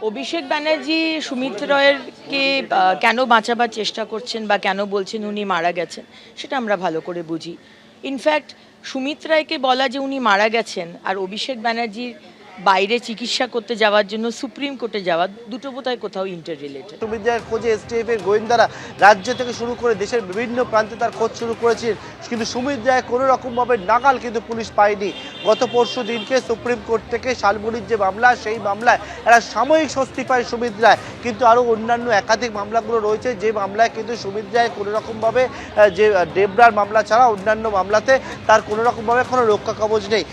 অভিষেক ব্যানার্জি সুমিত রয়েরকে কেন বাঁচাবার চেষ্টা করছেন বা কেন বলছেন উনি মারা গেছেন সেটা আমরা ভালো করে বুঝি। ইনফ্যাক্ট সুমিত রায়কে বলা যে উনি মারা গেছেন আর অভিষেক ব্যানার্জির বাইরে চিকিৎসা করতে যাওয়ার জন্য সুপ্রিম কোর্টে যাওয়া দুটো বোধহয় কোথাও ইন্টার রিলেটেড। সুমিত রায়ের খোঁজে এসটিএফ এর গোয়েন্দারা রাজ্য থেকে শুরু করে দেশের বিভিন্ন প্রান্তে তার খোঁজ শুরু করেছেন, কিন্তু সুমিত রায় কোনো রকমভাবে নাগাল কিন্তু পুলিশ পায়নি। গত পরশু দিনকে সুপ্রিম কোর্ট থেকে শালবনির যে মামলা, সেই মামলায় একটা সাময়িক স্বস্তি পায় সুমিত রায়, কিন্তু আরও অন্যান্য একাধিক মামলাগুলো রয়েছে যে মামলায় কিন্তু সুমিত রায় কোনো রকমভাবে যে ডেবরার মামলা ছাড়া অন্যান্য মামলাতে তার কোনো রকমভাবে কোনো রক্ষা কবচ নেই।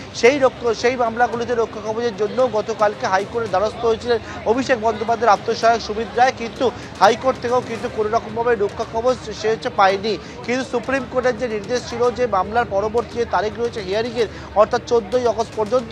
সেই মামলাগুলিতে রক্ষা কবচের জন্য গতকালকে হাইকোর্টের দ্বারস্থ হয়েছিলেন অভিষেক বন্দ্যোপাধ্যায়ের আত্মসহায়ক সুমিত রায়, কিন্তু হাইকোর্ট থেকেও কিন্তু কোনো রকমভাবে রক্ষা কবচ সে হচ্ছে পায়নি। কিন্তু সুপ্রিম কোর্টের যে নির্দেশ ছিল যে মামলার পরবর্তী যে তারিখ রয়েছে হিয়ারিংয়ের, অর্থাৎ 14ই আগস্ট পর্যন্ত,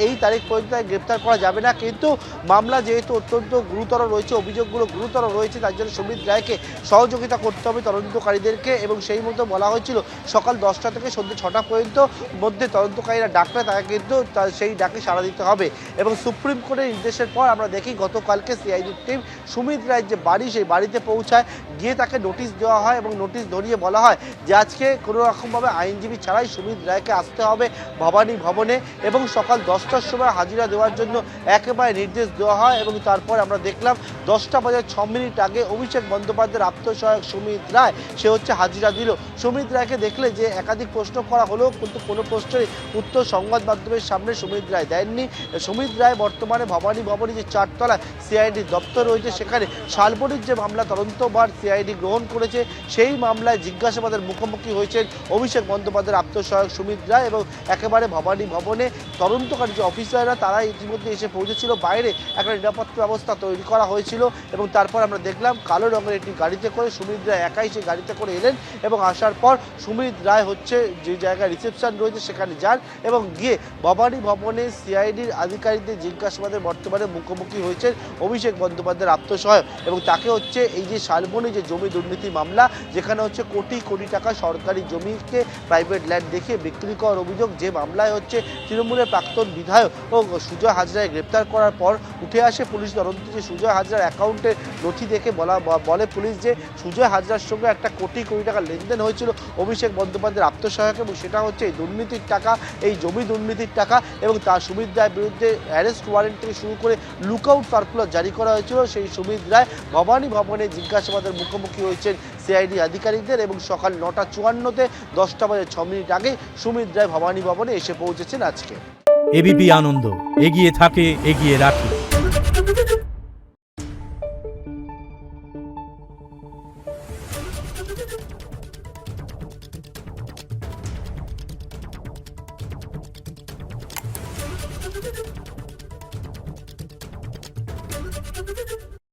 এই তারিখ পর্যন্ত গ্রেপ্তার করা যাবে না। কিন্তু মামলা যেহেতু অত্যন্ত গুরুতর রয়েছে, অভিযোগগুলো গুরুতর রয়েছে, তার জন্য সুমিত রায়কে সহযোগিতা করতে হবে তদন্তকারীদেরকে, এবং সেই মতো বলা হয়েছিল সকাল 10টা থেকে সন্ধ্যে 6টা পর্যন্ত মধ্যে তদন্তকারীরা ডাকলে তাকে কিন্তু সেই ডাকে সাড়া দিতে হবে। এবং সুপ্রিম কোর্টের নির্দেশের পর আমরা দেখি গতকালকে সিআইডির টিম সুমিত রায়ের যে বাড়ি, সেই বাড়িতে পৌঁছায়, গিয়ে তাকে নোটিশ দেওয়া হয় এবং নোটিশ ধরিয়ে বলা হয় যে আজকে কোনো রকমভাবে আইনজীবী ছাড়াই সুমিত রায়কে আসতে হবে ভবানী ভবনে, এবং সকাল 10টার সময় হাজিরা দেওয়ার জন্য একেবারে নির্দেশ দেওয়া হয়। এবং তারপর আমরা দেখলাম 10টা বাজার 6 মিনিট আগে অভিষেক বন্দ্যোপাধ্যায়ের আত্মসহায়ক সুমিত রায় সে হচ্ছে হাজিরা দিল। সুমিত রায়কে দেখলে যে একাধিক প্রশ্ন করা হলো, কিন্তু কোনো প্রশ্নের উত্তর সংবাদ মাধ্যমের সামনে সুমিত রায় দেননি। সুমিত রায় বর্তমানে ভবানী ভবনে যে 4তলায় সিআইডির দপ্তর রয়েছে, সেখানে শালবনির যে মামলা তদন্তভার সিআইডি গ্রহণ করেছে, সেই মামলায় জিজ্ঞাসাবাদের মুখোমুখি হয়েছেন অভিষেক বন্দ্যোপাধ্যায়ের আত্মসহায়ক সুমিত রায়। এবং একেবারে ভবানী ভবনে তদন্তকারী যে অফিসাররা তারা ইতিমধ্যে এসে পৌঁছেছিল, বাইরে একটা নিরাপত্তা ব্যবস্থা তৈরি করা হয়েছিল। এবং তারপর আমরা দেখলাম কালো রঙের একটি গাড়িতে করে সুমিত রায় একাই সেই গাড়িতে করে এলেন, এবং আসার পর সুমিত রায় হচ্ছে যে জায়গায় রিসেপশন রয়েছে সেখানে যান, এবং গিয়ে ভবানী ভবনে সিআইডির আধিকারিকদের জিজ্ঞাসাবাদের বর্তমানে মুখোমুখি হয়েছেন অভিষেক বন্দ্যোপাধ্যায়ের আত্মসহায়ক। এবং তাকে হচ্ছে এই যে শালবনী যে জমি দুর্নীতি মামলা, যেখানে হচ্ছে কোটি কোটি টাকা সরকারি জমিকে প্রাইভেট ল্যান্ড দেখিয়ে বিক্রি করার অভিযোগ, যে মামলায় হচ্ছে তৃণমূলের প্রাক্তন বিধায়ক ও সুজয় হাজরাকে গ্রেপ্তার করার পর উঠে আসে পুলিশ তদন্ত যে সুজয় হাজরার অ্যাকাউন্টে নথি দেখে বলে পুলিশ যে সুজয় হাজরার সঙ্গে একটা কোটি কোটি টাকা লেনদেন হয়েছিল অভিষেক বন্দ্যোপাধ্যায়ের আত্মসহায়ক, এবং সেটা হচ্ছে এই দুর্নীতির টাকা, এই জমি দুর্নীতির টাকা। এবং তার সুমিত রায়ের বিরুদ্ধে অ্যারেস্ট ওয়ারেন্ট থেকে শুরু করে লুকআউট সার্কুলার জারি করা হয়েছিল। সেই সুমিত রায় ভবানী ভবনে জিজ্ঞাসাবাদের মুখোমুখি হয়েছেন সিআইডি আধিকারিকদের, এবং সকাল 9:54-তে 10টা বাজে 6 মিনিট আগে সুমিত রায় ভবানী ভবনে এসে পৌঁছেছেন আজকে। এবিপি আনন্দ, এগিয়ে থাকে, এগিয়ে রাখে।